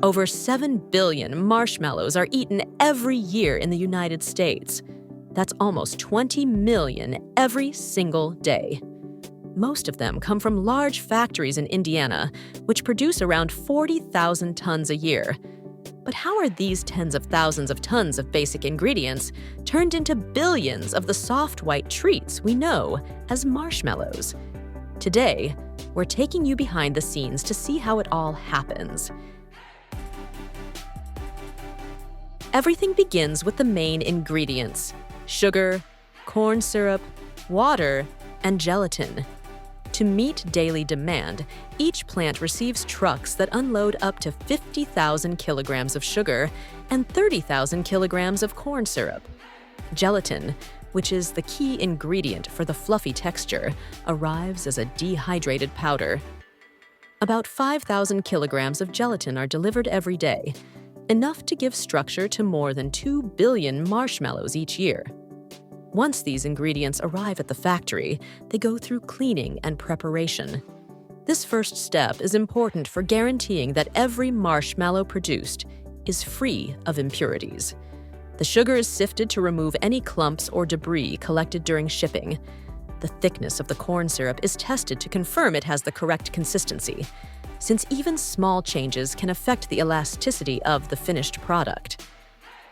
Over 7 billion marshmallows are eaten every year in the United States. That's almost 20 million every single day. Most of them come from large factories in Indiana, which produce around 40,000 tons a year. But how are these tens of thousands of tons of basic ingredients turned into billions of the soft white treats we know as marshmallows? Today, we're taking you behind the scenes to see how it all happens. Everything begins with the main ingredients: sugar, corn syrup, water, and gelatin. To meet daily demand, each plant receives trucks that unload up to 50,000 kilograms of sugar and 30,000 kilograms of corn syrup. Gelatin, which is the key ingredient for the fluffy texture, arrives as a dehydrated powder. About 5,000 kilograms of gelatin are delivered every day, enough to give structure to more than 2 billion marshmallows each year. Once these ingredients arrive at the factory, they go through cleaning and preparation. This first step is important for guaranteeing that every marshmallow produced is free of impurities. The sugar is sifted to remove any clumps or debris collected during shipping. The thickness of the corn syrup is tested to confirm it has the correct consistency, since even small changes can affect the elasticity of the finished product.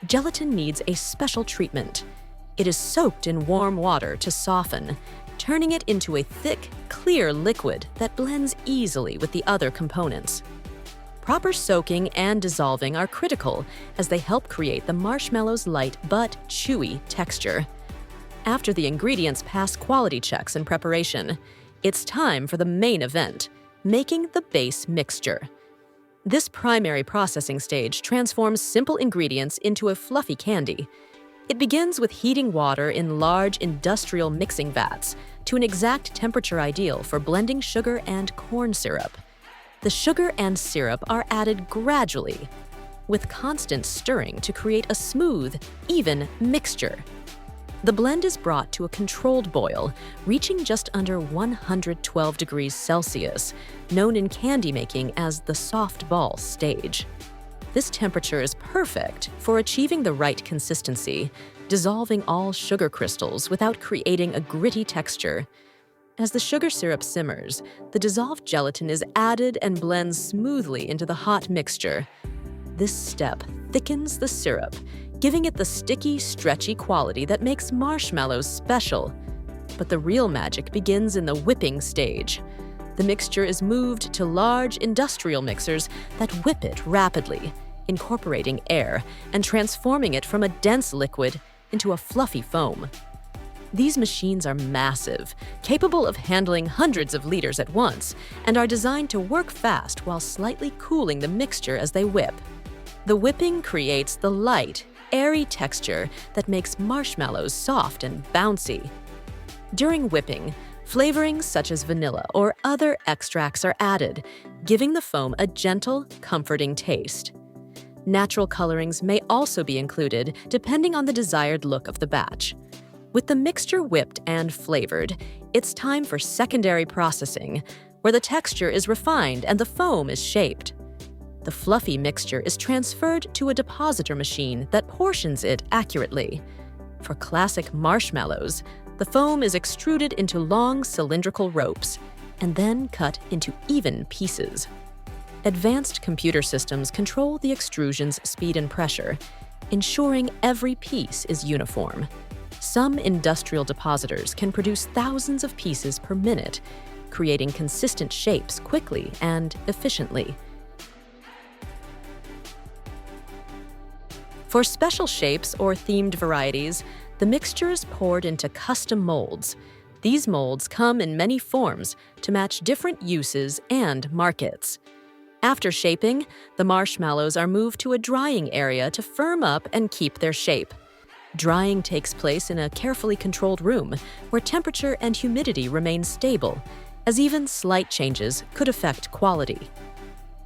Gelatin needs a special treatment. It is soaked in warm water to soften, turning it into a thick, clear liquid that blends easily with the other components. Proper soaking and dissolving are critical as they help create the marshmallow's light but chewy texture. After the ingredients pass quality checks and preparation, it's time for the main event: making the base mixture. This primary processing stage transforms simple ingredients into a fluffy candy. It begins with heating water in large industrial mixing vats to an exact temperature ideal for blending sugar and corn syrup. The sugar and syrup are added gradually, with constant stirring to create a smooth, even mixture. The blend is brought to a controlled boil, reaching just under 112 degrees Celsius, known in candy making as the soft ball stage. This temperature is perfect for achieving the right consistency, dissolving all sugar crystals without creating a gritty texture. As the sugar syrup simmers, the dissolved gelatin is added and blends smoothly into the hot mixture. This step thickens the syrup, giving it the sticky, stretchy quality that makes marshmallows special. But the real magic begins in the whipping stage. The mixture is moved to large industrial mixers that whip it rapidly, incorporating air and transforming it from a dense liquid into a fluffy foam. These machines are massive, capable of handling hundreds of liters at once, and are designed to work fast while slightly cooling the mixture as they whip. The whipping creates the light, airy texture that makes marshmallows soft and bouncy. During whipping, flavorings such as vanilla or other extracts are added, giving the foam a gentle, comforting taste. Natural colorings may also be included depending on the desired look of the batch. With the mixture whipped and flavored, it's time for secondary processing, where the texture is refined and the foam is shaped. The fluffy mixture is transferred to a depositor machine that portions it accurately. For classic marshmallows, the foam is extruded into long cylindrical ropes and then cut into even pieces. Advanced computer systems control the extrusion's speed and pressure, ensuring every piece is uniform. Some industrial depositors can produce thousands of pieces per minute, creating consistent shapes quickly and efficiently. For special shapes or themed varieties, the mixture is poured into custom molds. These molds come in many forms to match different uses and markets. After shaping, the marshmallows are moved to a drying area to firm up and keep their shape. Drying takes place in a carefully controlled room where temperature and humidity remain stable, as even slight changes could affect quality.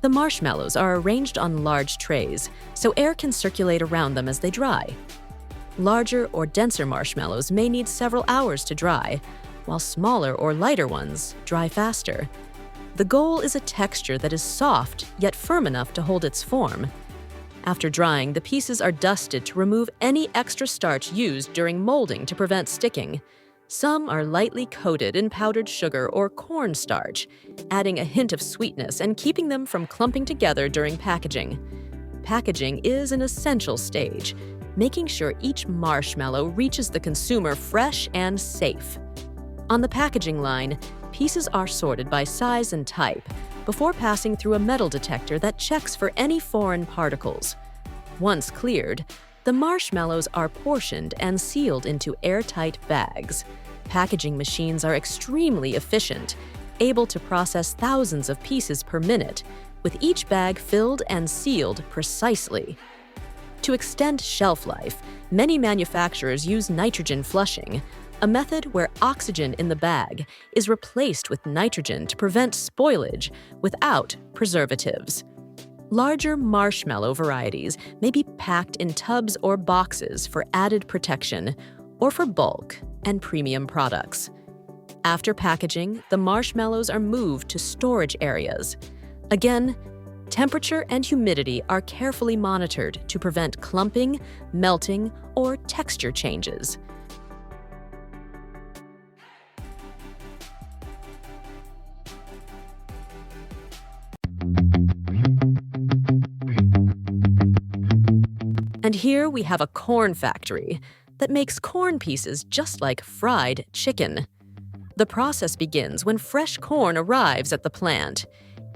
The marshmallows are arranged on large trays, so air can circulate around them as they dry. Larger or denser marshmallows may need several hours to dry, while smaller or lighter ones dry faster. The goal is a texture that is soft yet firm enough to hold its form. After drying, the pieces are dusted to remove any extra starch used during molding to prevent sticking. Some are lightly coated in powdered sugar or cornstarch, adding a hint of sweetness and keeping them from clumping together during packaging. Packaging is an essential stage, making sure each marshmallow reaches the consumer fresh and safe. On the packaging line, pieces are sorted by size and type before passing through a metal detector that checks for any foreign particles. Once cleared, the marshmallows are portioned and sealed into airtight bags. Packaging machines are extremely efficient, able to process thousands of pieces per minute, with each bag filled and sealed precisely. To extend shelf life, many manufacturers use nitrogen flushing, a method where oxygen in the bag is replaced with nitrogen to prevent spoilage without preservatives. Larger marshmallow varieties may be packed in tubs or boxes for added protection, or for bulk and premium products. After packaging, the marshmallows are moved to storage areas. Again, temperature and humidity are carefully monitored to prevent clumping, melting, or texture changes. And here we have a corn factory that makes corn pieces just like fried chicken. The process begins when fresh corn arrives at the plant.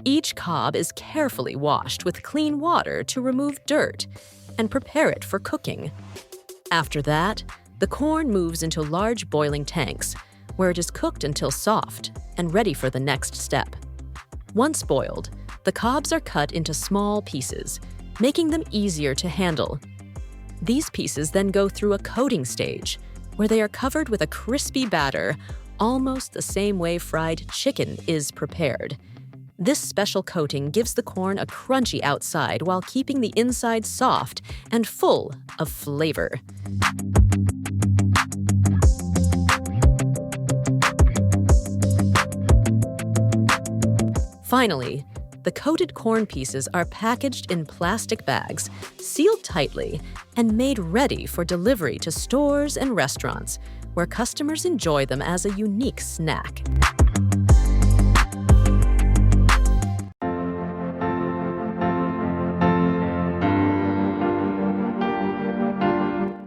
Each cob is carefully washed with clean water to remove dirt and prepare it for cooking. After that, the corn moves into large boiling tanks, where it is cooked until soft and ready for the next step. Once boiled, the cobs are cut into small pieces, making them easier to handle. These pieces then go through a coating stage, where they are covered with a crispy batter, almost the same way fried chicken is prepared. This special coating gives the corn a crunchy outside while keeping the inside soft and full of flavor. Finally, the coated corn pieces are packaged in plastic bags, sealed tightly, and made ready for delivery to stores and restaurants, where customers enjoy them as a unique snack.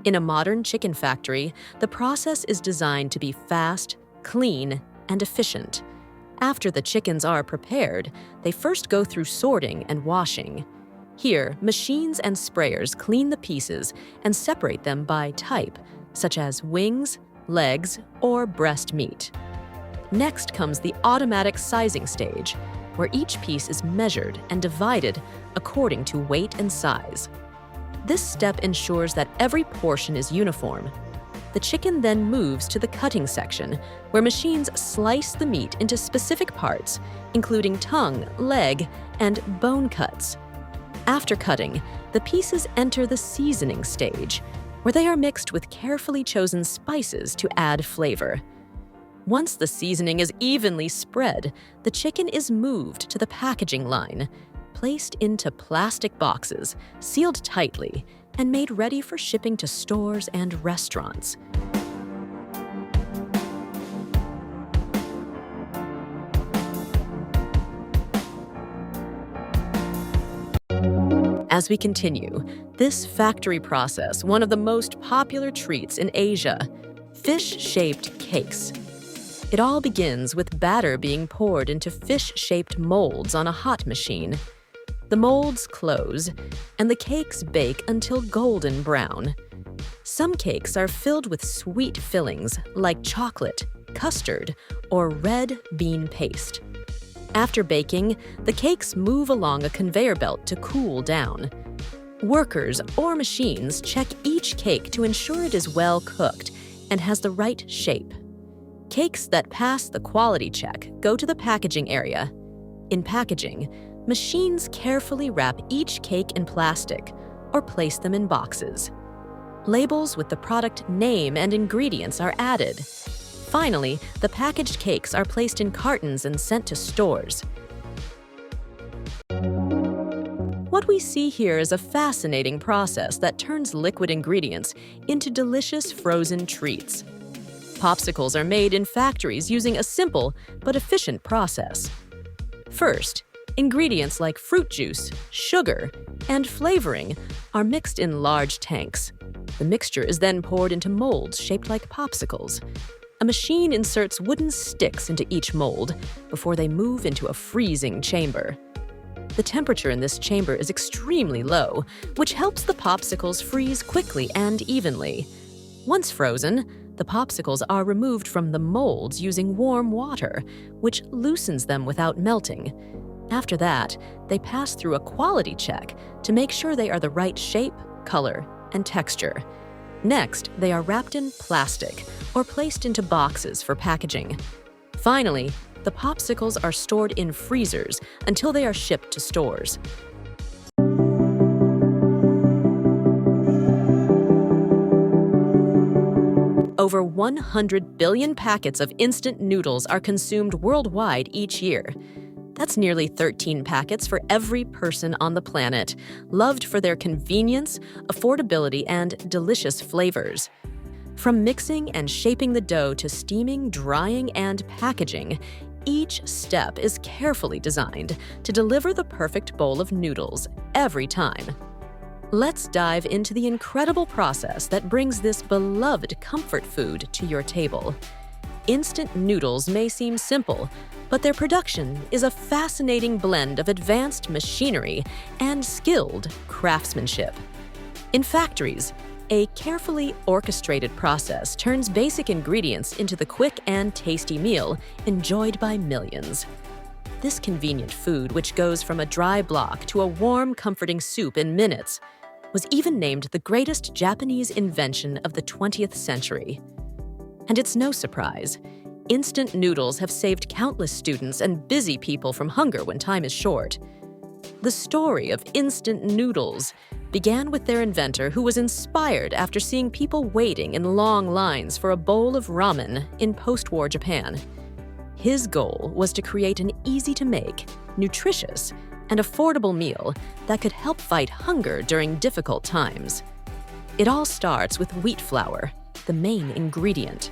In a modern chicken factory, the process is designed to be fast, clean, and efficient. After the chickens are prepared, they first go through sorting and washing. Here, machines and sprayers clean the pieces and separate them by type, such as wings, legs, or breast meat. Next comes the automatic sizing stage, where each piece is measured and divided according to weight and size. This step ensures that every portion is uniform. The chicken then moves to the cutting section, where machines slice the meat into specific parts, including tongue, leg, and bone cuts. After cutting, the pieces enter the seasoning stage, where they are mixed with carefully chosen spices to add flavor. Once the seasoning is evenly spread, the chicken is moved to the packaging line, placed into plastic boxes, sealed tightly, and made ready for shipping to stores and restaurants. As we continue, this factory process, one of the most popular treats in Asia, fish-shaped cakes. It all begins with batter being poured into fish-shaped molds on a hot machine. The molds close, and the cakes bake until golden brown. Some cakes are filled with sweet fillings like chocolate, custard, or red bean paste. After baking, the cakes move along a conveyor belt to cool down. Workers or machines check each cake to ensure it is well cooked and has the right shape. Cakes that pass the quality check go to the packaging area. In packaging, machines carefully wrap each cake in plastic or place them in boxes. Labels with the product name and ingredients are added. Finally, the packaged cakes are placed in cartons and sent to stores. What we see here is a fascinating process that turns liquid ingredients into delicious frozen treats. Popsicles are made in factories using a simple but efficient process. First, ingredients like fruit juice, sugar, and flavoring are mixed in large tanks. The mixture is then poured into molds shaped like popsicles. A machine inserts wooden sticks into each mold before they move into a freezing chamber. The temperature in this chamber is extremely low, which helps the popsicles freeze quickly and evenly. Once frozen, the popsicles are removed from the molds using warm water, which loosens them without melting. After that, they pass through a quality check to make sure they are the right shape, color, and texture. Next, they are wrapped in plastic or placed into boxes for packaging. Finally, the popsicles are stored in freezers until they are shipped to stores. Over 100 billion packets of instant noodles are consumed worldwide each year. That's nearly 13 packets for every person on the planet, loved for their convenience, affordability, and delicious flavors. From mixing and shaping the dough to steaming, drying, and packaging, each step is carefully designed to deliver the perfect bowl of noodles every time. Let's dive into the incredible process that brings this beloved comfort food to your table. Instant noodles may seem simple, but their production is a fascinating blend of advanced machinery and skilled craftsmanship. In factories, a carefully orchestrated process turns basic ingredients into the quick and tasty meal enjoyed by millions. This convenient food, which goes from a dry block to a warm, comforting soup in minutes, was even named the greatest Japanese invention of the 20th century. And it's no surprise. Instant noodles have saved countless students and busy people from hunger when time is short. The story of instant noodles began with their inventor, who was inspired after seeing people waiting in long lines for a bowl of ramen in post-war Japan. His goal was to create an easy-to-make, nutritious, and affordable meal that could help fight hunger during difficult times. It all starts with wheat flour, the main ingredient.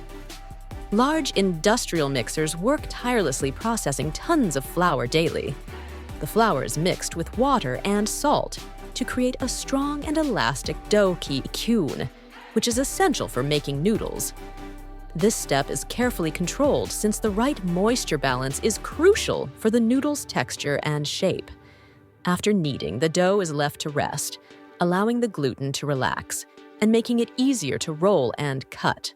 Large industrial mixers work tirelessly processing tons of flour daily. The flour is mixed with water and salt to create a strong and elastic dough kyun, which is essential for making noodles. This step is carefully controlled since the right moisture balance is crucial for the noodle's texture and shape. After kneading, the dough is left to rest, allowing the gluten to relax and making it easier to roll and cut.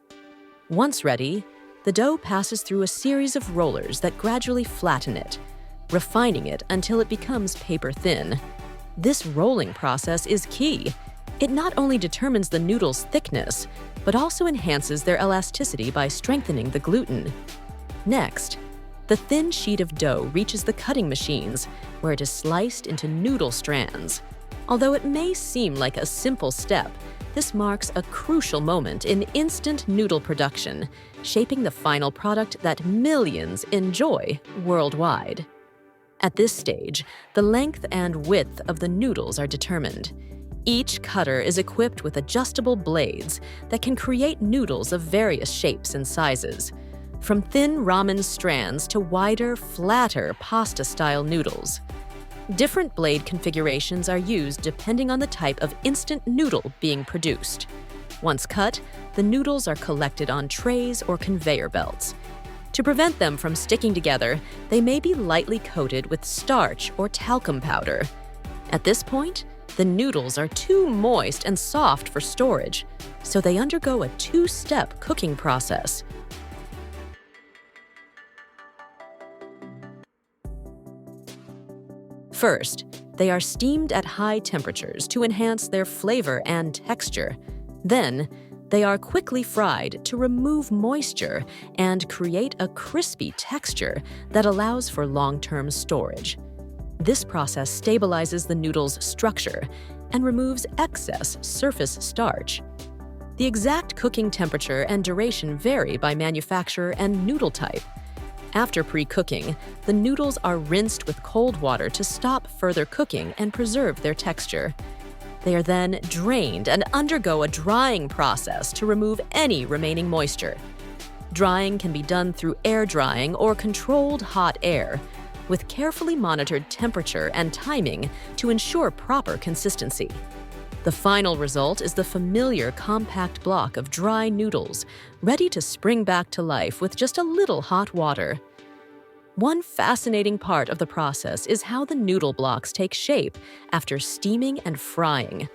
Once ready, the dough passes through a series of rollers that gradually flatten it, refining it until it becomes paper thin. This rolling process is key. It not only determines the noodle's thickness, but also enhances their elasticity by strengthening the gluten. Next, the thin sheet of dough reaches the cutting machines, where it is sliced into noodle strands. Although it may seem like a simple step, this marks a crucial moment in instant noodle production, shaping the final product that millions enjoy worldwide. At this stage, the length and width of the noodles are determined. Each cutter is equipped with adjustable blades that can create noodles of various shapes and sizes, from thin ramen strands to wider, flatter pasta-style noodles. Different blade configurations are used depending on the type of instant noodle being produced. Once cut, the noodles are collected on trays or conveyor belts. To prevent them from sticking together, they may be lightly coated with starch or talcum powder. At this point, the noodles are too moist and soft for storage, so they undergo a two-step cooking process. First, they are steamed at high temperatures to enhance their flavor and texture. Then, they are quickly fried to remove moisture and create a crispy texture that allows for long-term storage. This process stabilizes the noodle's structure and removes excess surface starch. The exact cooking temperature and duration vary by manufacturer and noodle type. After pre-cooking, the noodles are rinsed with cold water to stop further cooking and preserve their texture. They are then drained and undergo a drying process to remove any remaining moisture. Drying can be done through air drying or controlled hot air, with carefully monitored temperature and timing to ensure proper consistency. The final result is the familiar compact block of dry noodles, ready to spring back to life with just a little hot water. One fascinating part of the process is how the noodle blocks take shape after steaming and frying.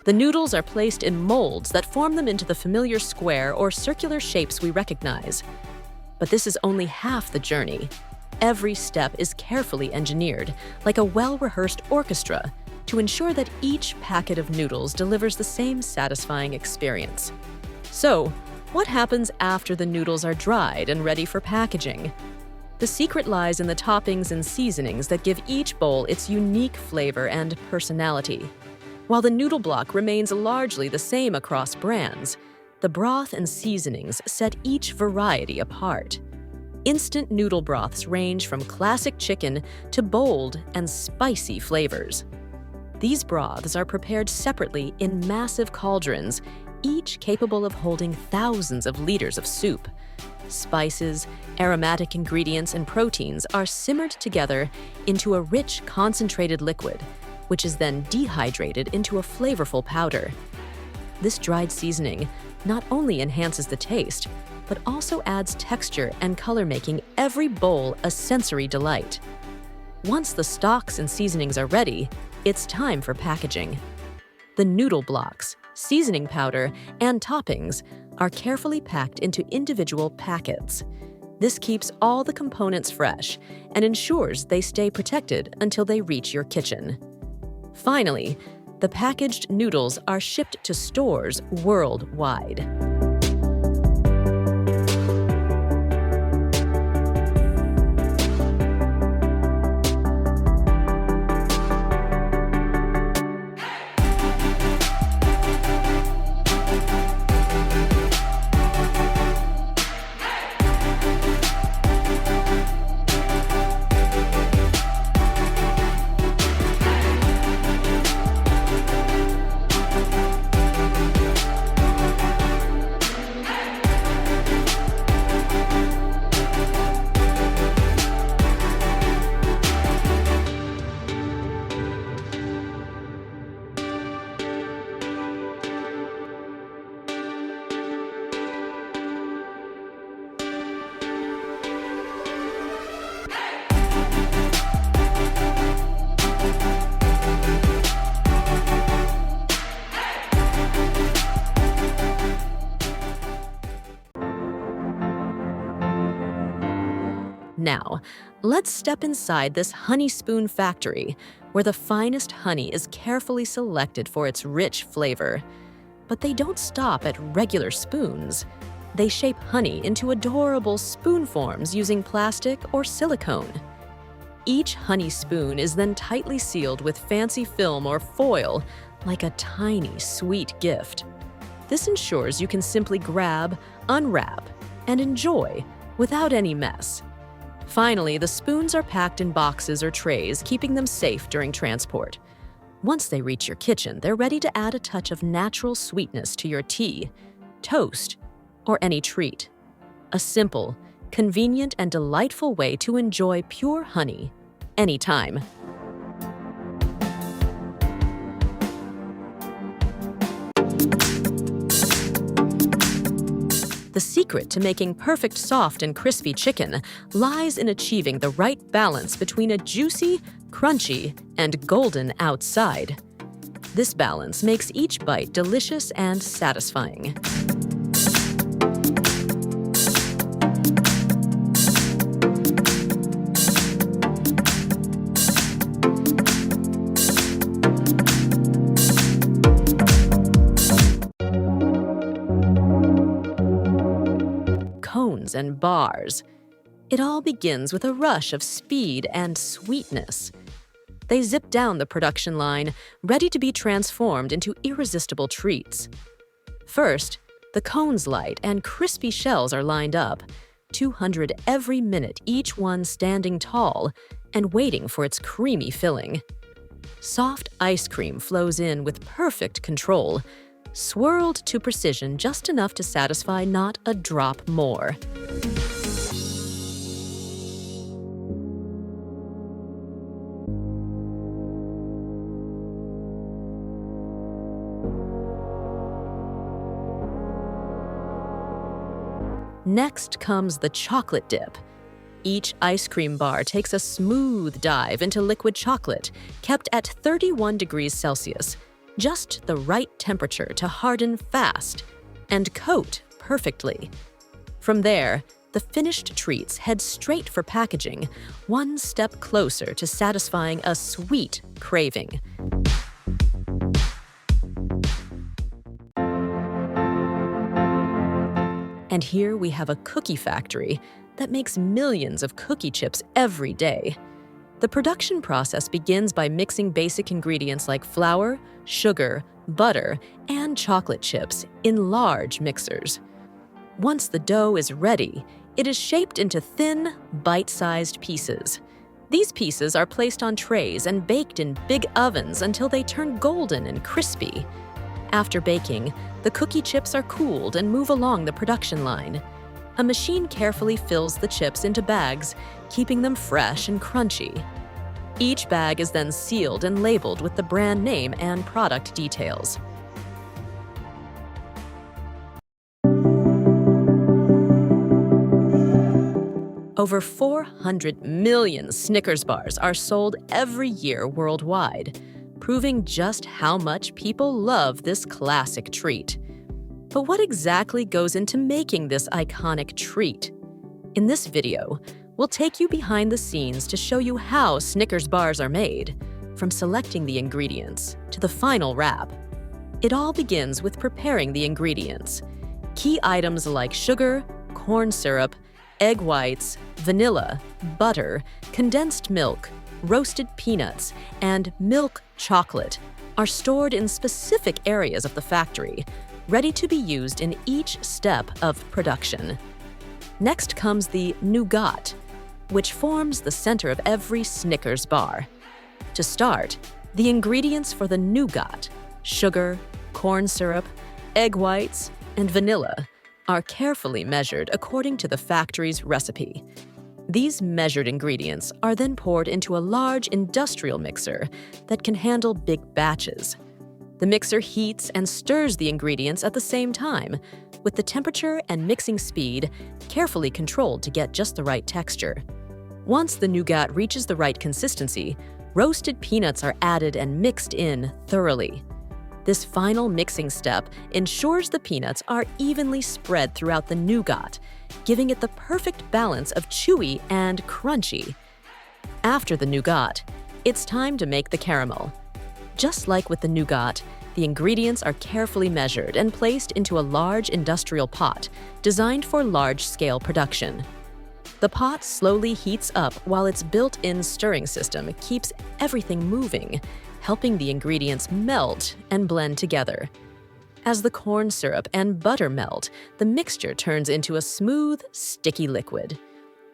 The noodles are placed in molds that form them into the familiar square or circular shapes we recognize. But this is only half the journey. Every step is carefully engineered, like a well-rehearsed orchestra, to ensure that each packet of noodles delivers the same satisfying experience. So, what happens after the noodles are dried and ready for packaging? The secret lies in the toppings and seasonings that give each bowl its unique flavor and personality. While the noodle block remains largely the same across brands, the broth and seasonings set each variety apart. Instant noodle broths range from classic chicken to bold and spicy flavors. These broths are prepared separately in massive cauldrons, each capable of holding thousands of liters of soup. Spices, aromatic ingredients, and proteins are simmered together into a rich, concentrated liquid, which is then dehydrated into a flavorful powder. This dried seasoning not only enhances the taste, but also adds texture and color, making every bowl a sensory delight. Once the stocks and seasonings are ready, it's time for packaging. The noodle blocks, seasoning powder, and toppings are carefully packed into individual packets. This keeps all the components fresh and ensures they stay protected until they reach your kitchen. Finally, the packaged noodles are shipped to stores worldwide. Now, let's step inside this honey spoon factory, where the finest honey is carefully selected for its rich flavor. But they don't stop at regular spoons. They shape honey into adorable spoon forms using plastic or silicone. Each honey spoon is then tightly sealed with fancy film or foil, like a tiny, sweet gift. This ensures you can simply grab, unwrap, and enjoy without any mess. Finally, the spoons are packed in boxes or trays, keeping them safe during transport. Once they reach your kitchen, they're ready to add a touch of natural sweetness to your tea, toast, or any treat. A simple, convenient, and delightful way to enjoy pure honey anytime. The secret to making perfect soft and crispy chicken lies in achieving the right balance between a juicy, crunchy, and golden outside. This balance makes each bite delicious and satisfying. Cones and bars. It all begins with a rush of speed and sweetness. They zip down the production line, ready to be transformed into irresistible treats. First, the cones light and crispy shells are lined up. 200 every minute, each one standing tall and waiting for its creamy filling. Soft ice cream flows in with perfect control, swirled to precision just enough to satisfy not a drop more. Next comes the chocolate dip. Each ice cream bar takes a smooth dive into liquid chocolate, kept at 31 degrees Celsius, just the right temperature to harden fast and coat perfectly. From there, the finished treats head straight for packaging, one step closer to satisfying a sweet craving. And here we have a cookie factory that makes millions of cookie chips every day. The production process begins by mixing basic ingredients like flour, sugar, butter, and chocolate chips in large mixers. Once the dough is ready, it is shaped into thin, bite-sized pieces. These pieces are placed on trays and baked in big ovens until they turn golden and crispy. After baking, the cookie chips are cooled and move along the production line. A machine carefully fills the chips into bags, keeping them fresh and crunchy. Each bag is then sealed and labeled with the brand name and product details. Over 400 million Snickers bars are sold every year worldwide, proving just how much people love this classic treat. But what exactly goes into making this iconic treat? In this video, we'll take you behind the scenes to show you how Snickers bars are made, from selecting the ingredients to the final wrap. It all begins with preparing the ingredients. Key items like sugar, corn syrup, egg whites, vanilla, butter, condensed milk, roasted peanuts, and milk chocolate are stored in specific areas of the factory, ready to be used in each step of production. Next comes the nougat, which forms the center of every Snickers bar. To start, the ingredients for the nougat, sugar, corn syrup, egg whites, and vanilla, are carefully measured according to the factory's recipe. These measured ingredients are then poured into a large industrial mixer that can handle big batches. The mixer heats and stirs the ingredients at the same time, with the temperature and mixing speed carefully controlled to get just the right texture. Once the nougat reaches the right consistency, roasted peanuts are added and mixed in thoroughly. This final mixing step ensures the peanuts are evenly spread throughout the nougat, giving it the perfect balance of chewy and crunchy. After the nougat, it's time to make the caramel. Just like with the nougat, the ingredients are carefully measured and placed into a large industrial pot designed for large-scale production. The pot slowly heats up while its built-in stirring system keeps everything moving, helping the ingredients melt and blend together. As the corn syrup and butter melt, the mixture turns into a smooth, sticky liquid.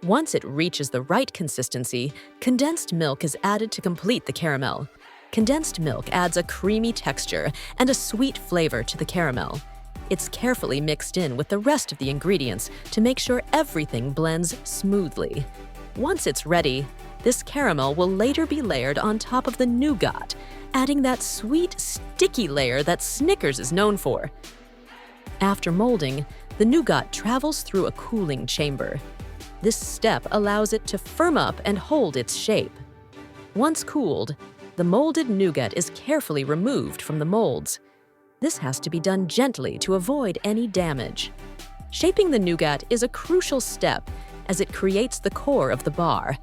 Once it reaches the right consistency, condensed milk is added to complete the caramel. Condensed milk adds a creamy texture and a sweet flavor to the caramel. It's carefully mixed in with the rest of the ingredients to make sure everything blends smoothly. Once it's ready, this caramel will later be layered on top of the nougat, adding that sweet, sticky layer that Snickers is known for. After molding, the nougat travels through a cooling chamber. This step allows it to firm up and hold its shape. Once cooled, the molded nougat is carefully removed from the molds. This has to be done gently to avoid any damage. Shaping the nougat is a crucial step as it creates the core of the bar,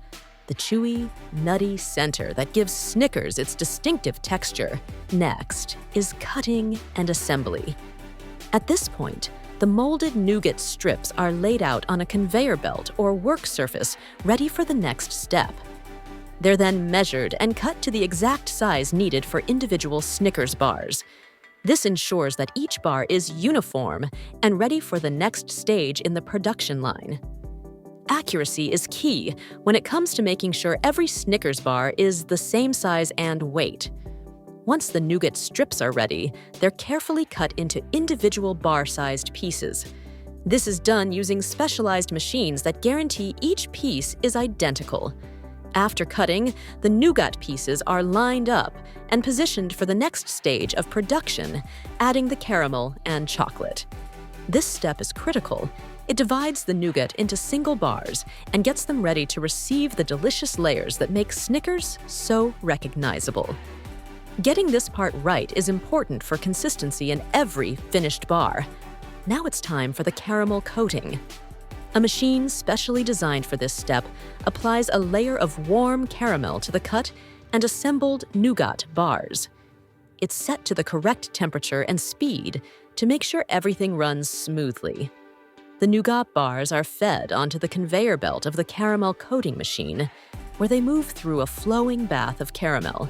the chewy, nutty center that gives Snickers its distinctive texture. Next is cutting and assembly. At this point, the molded nougat strips are laid out on a conveyor belt or work surface ready for the next step. They're then measured and cut to the exact size needed for individual Snickers bars. This ensures that each bar is uniform and ready for the next stage in the production line. Accuracy is key when it comes to making sure every Snickers bar is the same size and weight. Once the nougat strips are ready, they're carefully cut into individual bar-sized pieces. This is done using specialized machines that guarantee each piece is identical. After cutting, the nougat pieces are lined up and positioned for the next stage of production, adding the caramel and chocolate. This step is critical. It divides the nougat into single bars and gets them ready to receive the delicious layers that make Snickers so recognizable. Getting this part right is important for consistency in every finished bar. Now it's time for the caramel coating. A machine specially designed for this step applies a layer of warm caramel to the cut and assembled nougat bars. It's set to the correct temperature and speed to make sure everything runs smoothly. The nougat bars are fed onto the conveyor belt of the caramel coating machine, where they move through a flowing bath of caramel.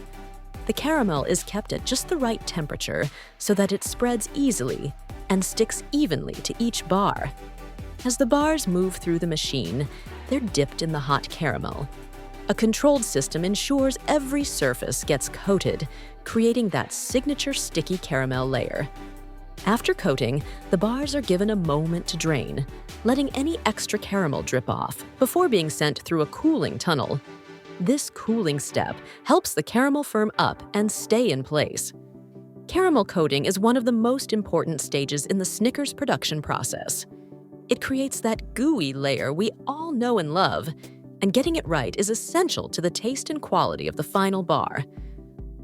The caramel is kept at just the right temperature so that it spreads easily and sticks evenly to each bar. As the bars move through the machine, they're dipped in the hot caramel. A controlled system ensures every surface gets coated, creating that signature sticky caramel layer. After coating, the bars are given a moment to drain, letting any extra caramel drip off before being sent through a cooling tunnel. This cooling step helps the caramel firm up and stay in place. Caramel coating is one of the most important stages in the Snickers production process. It creates that gooey layer we all know and love, and getting it right is essential to the taste and quality of the final bar.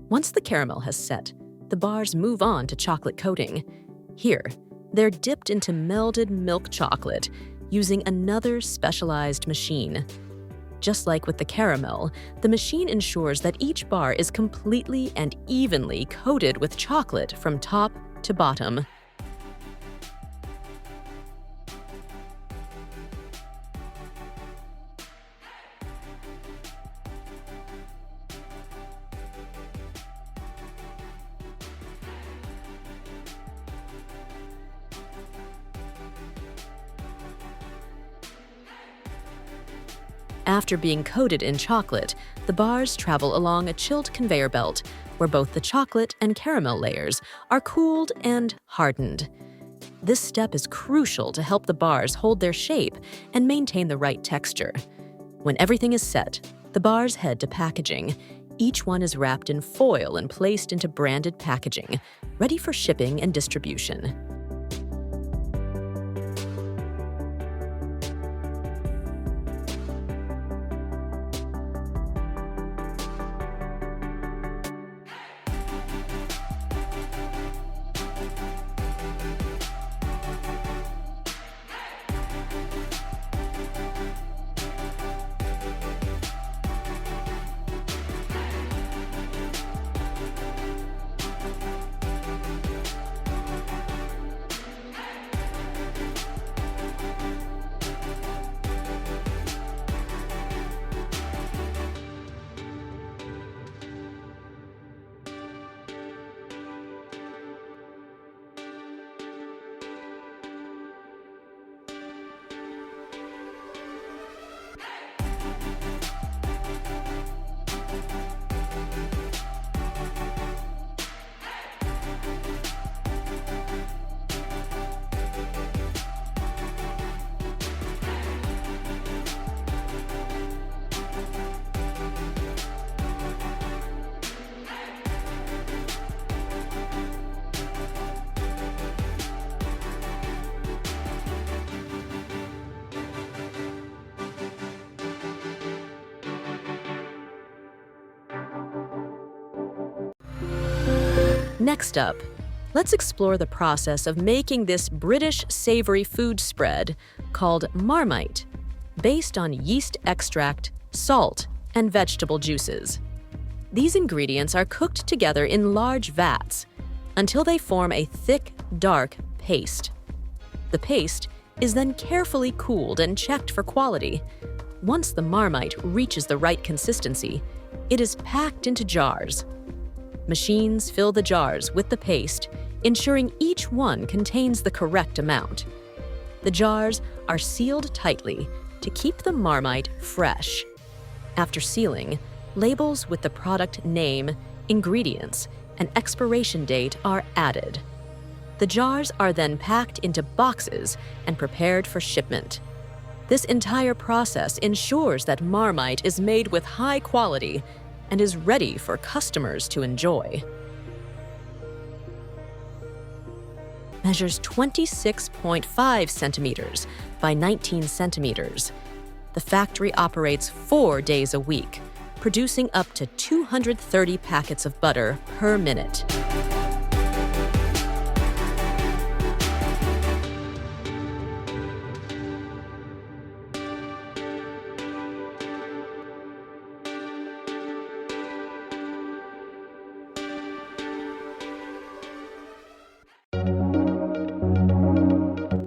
Once the caramel has set, the bars move on to chocolate coating. Here, they're dipped into melted milk chocolate using another specialized machine. Just like with the caramel, the machine ensures that each bar is completely and evenly coated with chocolate from top to bottom. After being coated in chocolate, the bars travel along a chilled conveyor belt, where both the chocolate and caramel layers are cooled and hardened. This step is crucial to help the bars hold their shape and maintain the right texture. When everything is set, the bars head to packaging. Each one is wrapped in foil and placed into branded packaging, ready for shipping and distribution. Next up, let's explore the process of making this British savory food spread called Marmite, based on yeast extract, salt, and vegetable juices. These ingredients are cooked together in large vats until they form a thick, dark paste. The paste is then carefully cooled and checked for quality. Once the Marmite reaches the right consistency, it is packed into jars. Machines fill the jars with the paste, ensuring each one contains the correct amount. The jars are sealed tightly to keep the Marmite fresh. After sealing, labels with the product name, ingredients, and expiration date are added. The jars are then packed into boxes and prepared for shipment. This entire process ensures that Marmite is made with high quality and is ready for customers to enjoy. Measures 26.5 centimeters by 19 centimeters. The factory operates 4 days a week, producing up to 230 packets of butter per minute.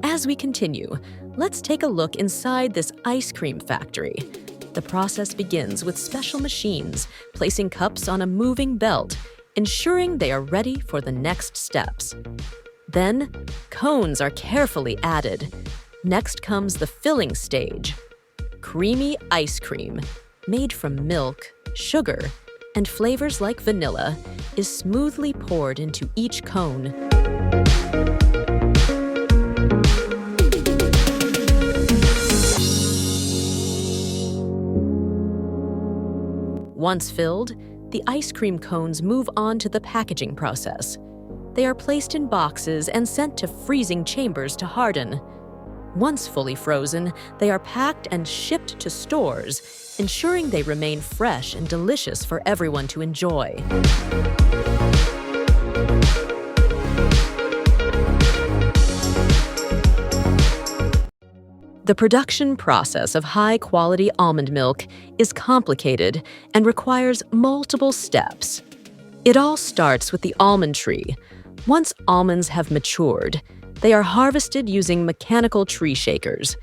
As we continue, let's take a look inside this ice cream factory. The process begins with special machines placing cups on a moving belt, ensuring they are ready for the next steps. Then, cones are carefully added. Next comes the filling stage. Creamy ice cream, made from milk, sugar, and flavors like vanilla, is smoothly poured into each cone. Once filled, the ice cream cones move on to the packaging process. They are placed in boxes and sent to freezing chambers to harden. Once fully frozen, they are packed and shipped to stores, ensuring they remain fresh and delicious for everyone to enjoy. The production process of high-quality almond milk is complicated and requires multiple steps. It all starts with the almond tree. Once almonds have matured, they are harvested using mechanical tree shakers.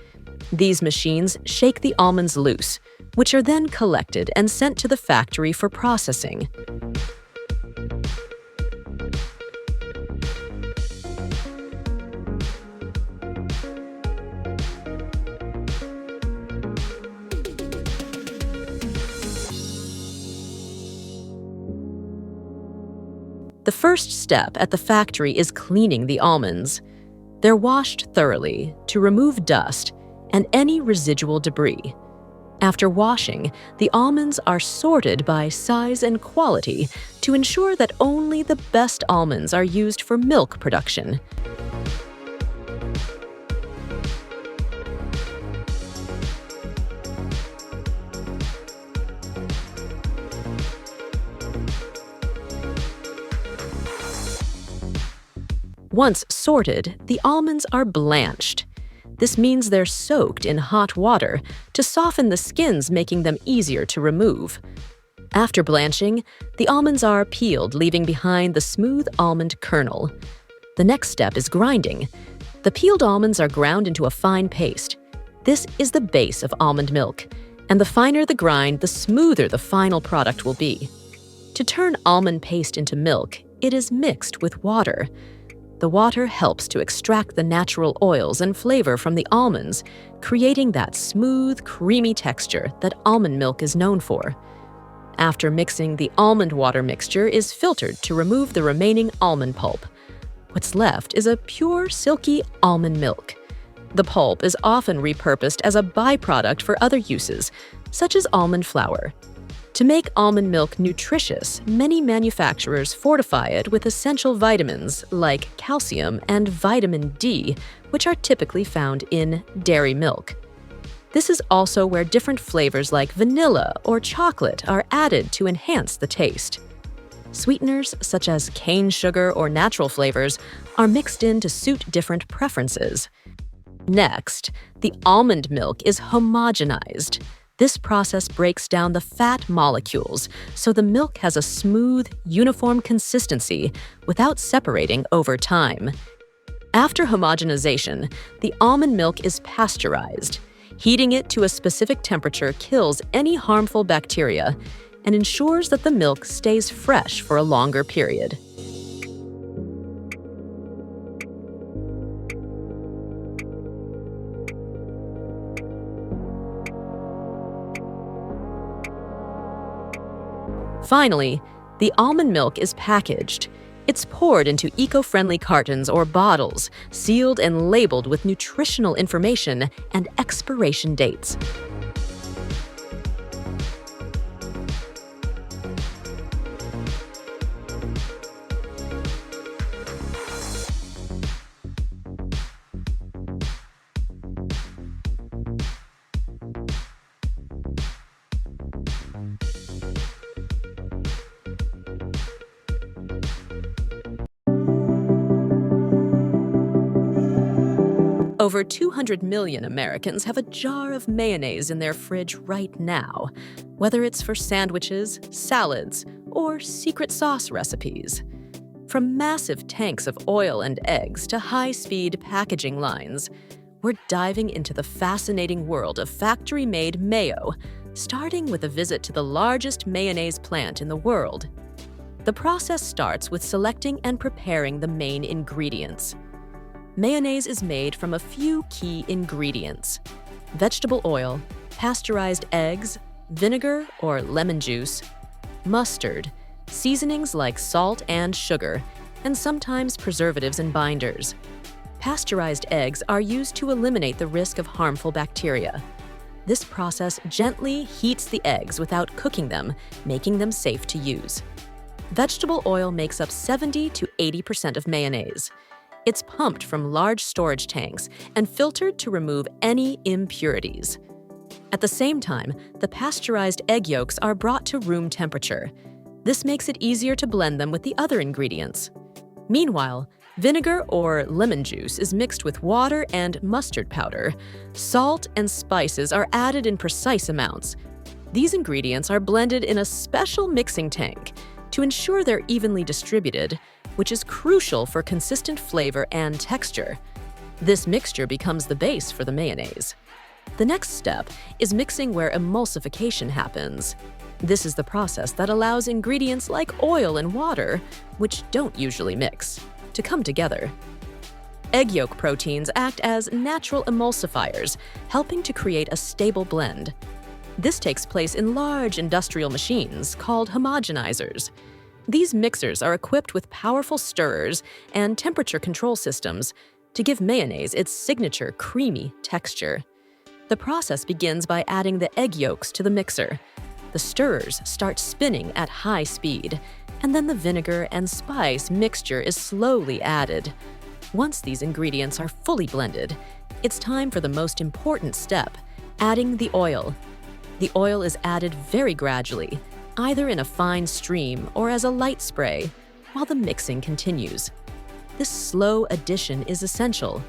These machines shake the almonds loose, which are then collected and sent to the factory for processing. The first step at the factory is cleaning the almonds. They're washed thoroughly to remove dust and any residual debris. After washing, the almonds are sorted by size and quality to ensure that only the best almonds are used for milk production. Once sorted, the almonds are blanched. This means they're soaked in hot water to soften the skins, making them easier to remove. After blanching, the almonds are peeled, leaving behind the smooth almond kernel. The next step is grinding. The peeled almonds are ground into a fine paste. This is the base of almond milk, and the finer the grind, the smoother the final product will be. To turn almond paste into milk, it is mixed with water. The water helps to extract the natural oils and flavor from the almonds, creating that smooth, creamy texture that almond milk is known for. After mixing, the almond water mixture is filtered to remove the remaining almond pulp. What's left is a pure, silky almond milk. The pulp is often repurposed as a byproduct for other uses, such as almond flour. To make almond milk nutritious, many manufacturers fortify it with essential vitamins like calcium and vitamin D, which are typically found in dairy milk. This is also where different flavors like vanilla or chocolate are added to enhance the taste. Sweeteners such as cane sugar or natural flavors are mixed in to suit different preferences. Next, the almond milk is homogenized. This process breaks down the fat molecules, so the milk has a smooth, uniform consistency without separating over time. After homogenization, the almond milk is pasteurized. Heating it to a specific temperature kills any harmful bacteria and ensures that the milk stays fresh for a longer period. Finally, the almond milk is packaged. It's poured into eco-friendly cartons or bottles, sealed and labeled with nutritional information and expiration dates. Over 200 million Americans have a jar of mayonnaise in their fridge right now, whether it's for sandwiches, salads, or secret sauce recipes. From massive tanks of oil and eggs to high-speed packaging lines, we're diving into the fascinating world of factory-made mayo, starting with a visit to the largest mayonnaise plant in the world. The process starts with selecting and preparing the main ingredients. Mayonnaise is made from a few key ingredients: vegetable oil, pasteurized eggs, vinegar or lemon juice, mustard, seasonings like salt and sugar, and sometimes preservatives and binders. Pasteurized eggs are used to eliminate the risk of harmful bacteria. This process gently heats the eggs without cooking them, making them safe to use. Vegetable oil makes up 70 to 80% of mayonnaise. It's pumped from large storage tanks and filtered to remove any impurities. At the same time, the pasteurized egg yolks are brought to room temperature. This makes it easier to blend them with the other ingredients. Meanwhile, vinegar or lemon juice is mixed with water and mustard powder. Salt and spices are added in precise amounts. These ingredients are blended in a special mixing tank to ensure they're evenly distributed, which is crucial for consistent flavor and texture. This mixture becomes the base for the mayonnaise. The next step is mixing where emulsification happens. This is the process that allows ingredients like oil and water, which don't usually mix, to come together. Egg yolk proteins act as natural emulsifiers, helping to create a stable blend. This takes place in large industrial machines called homogenizers. These mixers are equipped with powerful stirrers and temperature control systems to give mayonnaise its signature creamy texture. The process begins by adding the egg yolks to the mixer. The stirrers start spinning at high speed, and then the vinegar and spice mixture is slowly added. Once these ingredients are fully blended, it's time for the most important step, adding the oil. The oil is added very gradually, either in a fine stream or as a light spray, while the mixing continues. This slow addition is essential.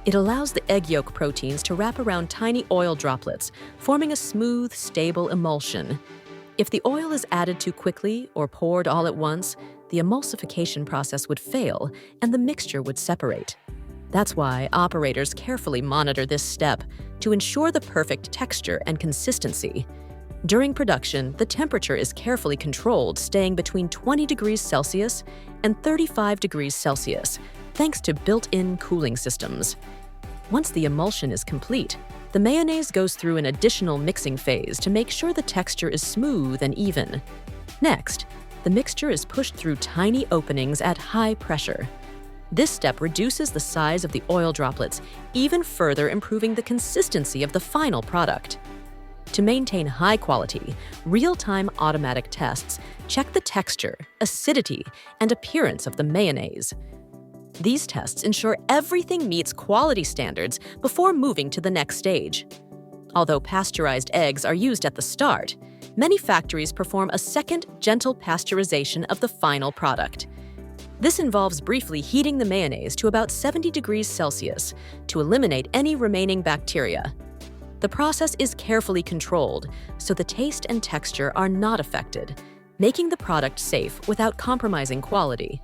It allows the egg yolk proteins to wrap around tiny oil droplets, forming a smooth, stable emulsion. If the oil is added too quickly or poured all at once, the emulsification process would fail and the mixture would separate. That's why operators carefully monitor this step to ensure the perfect texture and consistency. During production, the temperature is carefully controlled, staying between 20 degrees Celsius and 35 degrees Celsius, thanks to built-in cooling systems. Once the emulsion is complete, the mayonnaise goes through an additional mixing phase to make sure the texture is smooth and even. Next, the mixture is pushed through tiny openings at high pressure. This step reduces the size of the oil droplets, even further improving the consistency of the final product. To maintain high quality, real-time automatic tests check the texture, acidity, and appearance of the mayonnaise. These tests ensure everything meets quality standards before moving to the next stage. Although pasteurized eggs are used at the start, many factories perform a second gentle pasteurization of the final product. This involves briefly heating the mayonnaise to about 70 degrees Celsius to eliminate any remaining bacteria. The process is carefully controlled, so the taste and texture are not affected, making the product safe without compromising quality.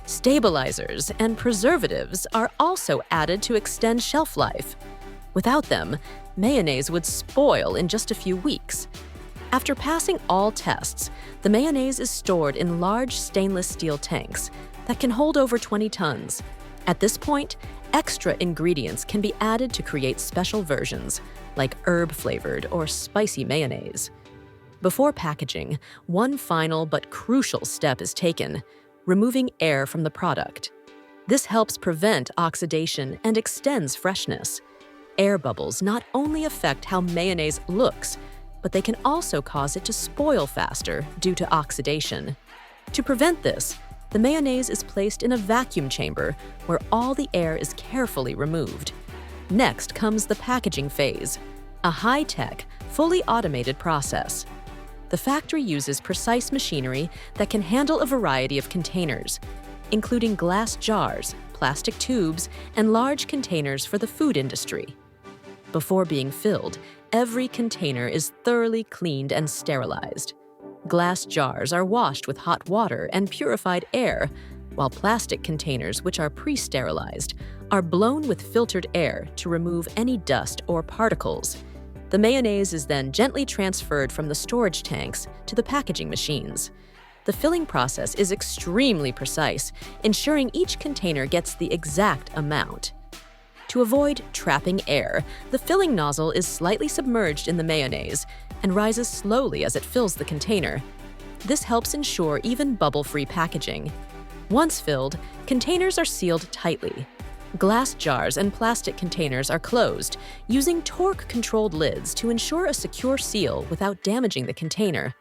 Stabilizers and preservatives are also added to extend shelf life. Without them, mayonnaise would spoil in just a few weeks. After passing all tests, the mayonnaise is stored in large stainless steel tanks that can hold over 20 tons. At this point, extra ingredients can be added to create special versions, like herb-flavored or spicy mayonnaise. Before packaging, one final but crucial step is taken: removing air from the product. This helps prevent oxidation and extends freshness. Air bubbles not only affect how mayonnaise looks, but they can also cause it to spoil faster due to oxidation. To prevent this, the mayonnaise is placed in a vacuum chamber where all the air is carefully removed. Next comes the packaging phase, a high-tech, fully automated process. The factory uses precise machinery that can handle a variety of containers, including glass jars, plastic tubes, and large containers for the food industry. Before being filled, every container is thoroughly cleaned and sterilized. Glass jars are washed with hot water and purified air, while plastic containers, which are pre-sterilized, are blown with filtered air to remove any dust or particles. The mayonnaise is then gently transferred from the storage tanks to the packaging machines. The filling process is extremely precise, ensuring each container gets the exact amount. To avoid trapping air, the filling nozzle is slightly submerged in the mayonnaise and rises slowly as it fills the container. This helps ensure even bubble-free packaging. Once filled, containers are sealed tightly. Glass jars and plastic containers are closed, using torque-controlled lids to ensure a secure seal without damaging the container.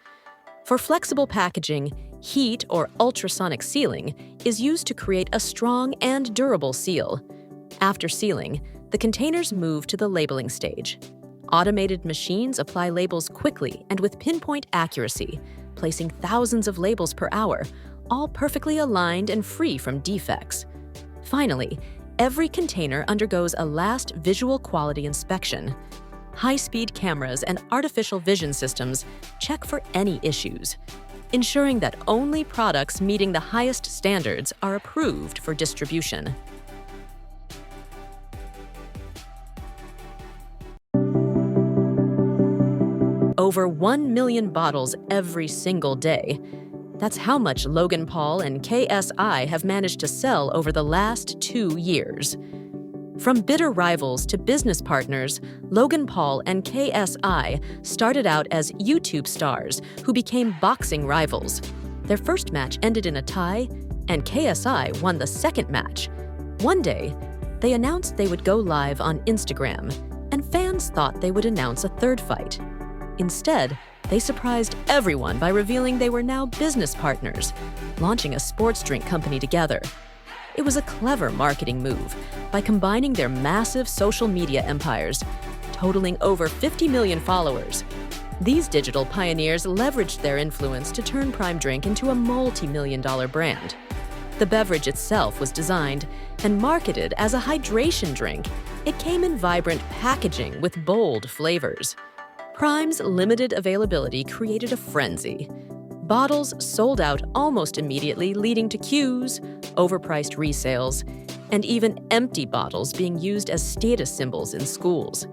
For flexible packaging, heat or ultrasonic sealing is used to create a strong and durable seal. After sealing, the containers move to the labeling stage. Automated machines apply labels quickly and with pinpoint accuracy, placing thousands of labels per hour, all perfectly aligned and free from defects. Finally, every container undergoes a last visual quality inspection. High-speed cameras and artificial vision systems check for any issues, ensuring that only products meeting the highest standards are approved for distribution. Over 1 million bottles every single day. That's how much Logan Paul and KSI have managed to sell over the last 2 years. From bitter rivals to business partners, Logan Paul and KSI started out as YouTube stars who became boxing rivals. Their first match ended in a tie, and KSI won the second match. One day, they announced they would go live on Instagram, and fans thought they would announce a third fight. Instead, they surprised everyone by revealing they were now business partners, launching a sports drink company together. It was a clever marketing move by combining their massive social media empires, totaling over 50 million followers. These digital pioneers leveraged their influence to turn Prime Drink into a multi-million-dollar brand. The beverage itself was designed and marketed as a hydration drink. It came in vibrant packaging with bold flavors. Prime's limited availability created a frenzy. Bottles sold out almost immediately, leading to queues, overpriced resales, and even empty bottles being used as status symbols in schools.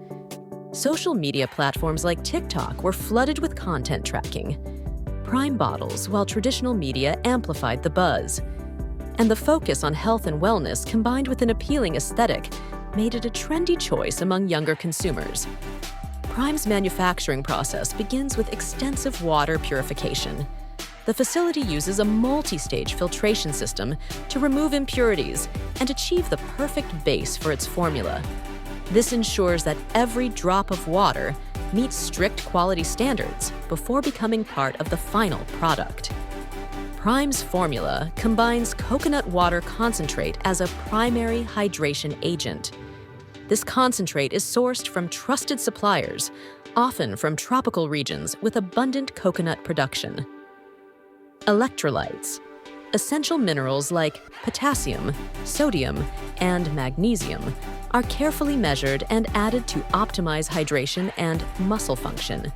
Social media platforms like TikTok were flooded with content tracking. Prime bottles, while traditional media amplified the buzz. And the focus on health and wellness combined with an appealing aesthetic made it a trendy choice among younger consumers. Prime's manufacturing process begins with extensive water purification. The facility uses a multi-stage filtration system to remove impurities and achieve the perfect base for its formula. This ensures that every drop of water meets strict quality standards before becoming part of the final product. Prime's formula combines coconut water concentrate as a primary hydration agent. This concentrate is sourced from trusted suppliers, often from tropical regions with abundant coconut production. Electrolytes. Essential minerals like potassium, sodium, and magnesium are carefully measured and added to optimize hydration and muscle function.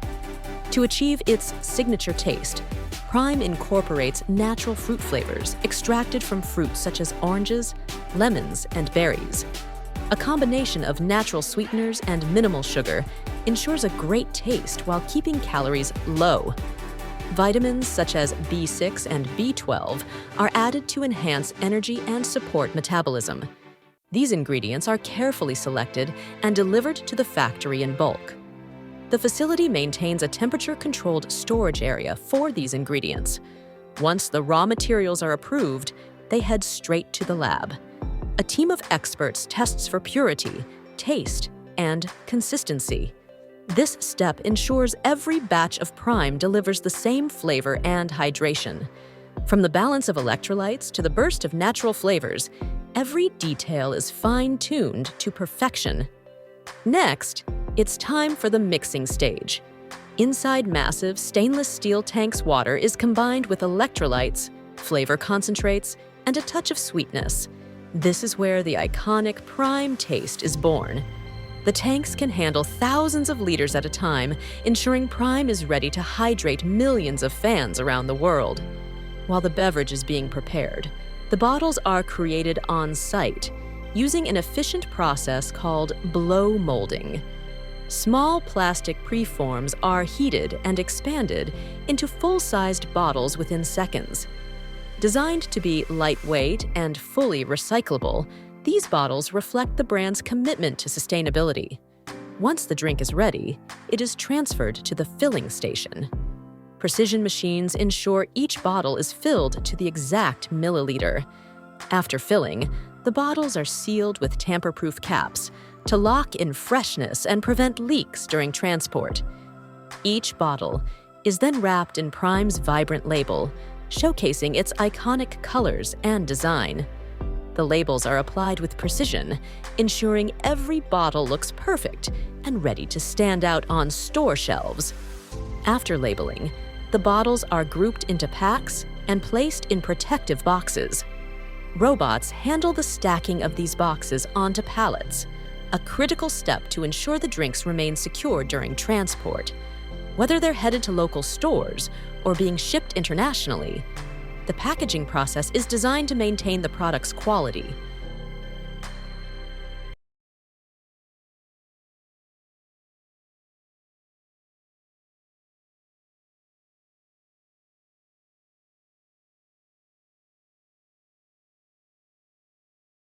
To achieve its signature taste, Prime incorporates natural fruit flavors extracted from fruits such as oranges, lemons, and berries. A combination of natural sweeteners and minimal sugar ensures a great taste while keeping calories low. Vitamins such as B6 and B12 are added to enhance energy and support metabolism. These ingredients are carefully selected and delivered to the factory in bulk. The facility maintains a temperature-controlled storage area for these ingredients. Once the raw materials are approved, they head straight to the lab. A team of experts tests for purity, taste, and consistency. This step ensures every batch of Prime delivers the same flavor and hydration. From the balance of electrolytes to the burst of natural flavors, every detail is fine-tuned to perfection. Next, it's time for the mixing stage. Inside massive stainless steel tanks, water is combined with electrolytes, flavor concentrates, and a touch of sweetness. This is where the iconic Prime taste is born. The tanks can handle thousands of liters at a time, ensuring Prime is ready to hydrate millions of fans around the world. While the beverage is being prepared, the bottles are created on-site, using an efficient process called blow molding. Small plastic preforms are heated and expanded into full-sized bottles within seconds. Designed to be lightweight and fully recyclable, these bottles reflect the brand's commitment to sustainability. Once the drink is ready, it is transferred to the filling station. Precision machines ensure each bottle is filled to the exact milliliter. After filling, the bottles are sealed with tamper-proof caps to lock in freshness and prevent leaks during transport. Each bottle is then wrapped in Prime's vibrant label, showcasing its iconic colors and design. The labels are applied with precision, ensuring every bottle looks perfect and ready to stand out on store shelves. After labeling, the bottles are grouped into packs and placed in protective boxes. Robots handle the stacking of these boxes onto pallets, a critical step to ensure the drinks remain secure during transport. Whether they're headed to local stores or being shipped internationally, the packaging process is designed to maintain the product's quality,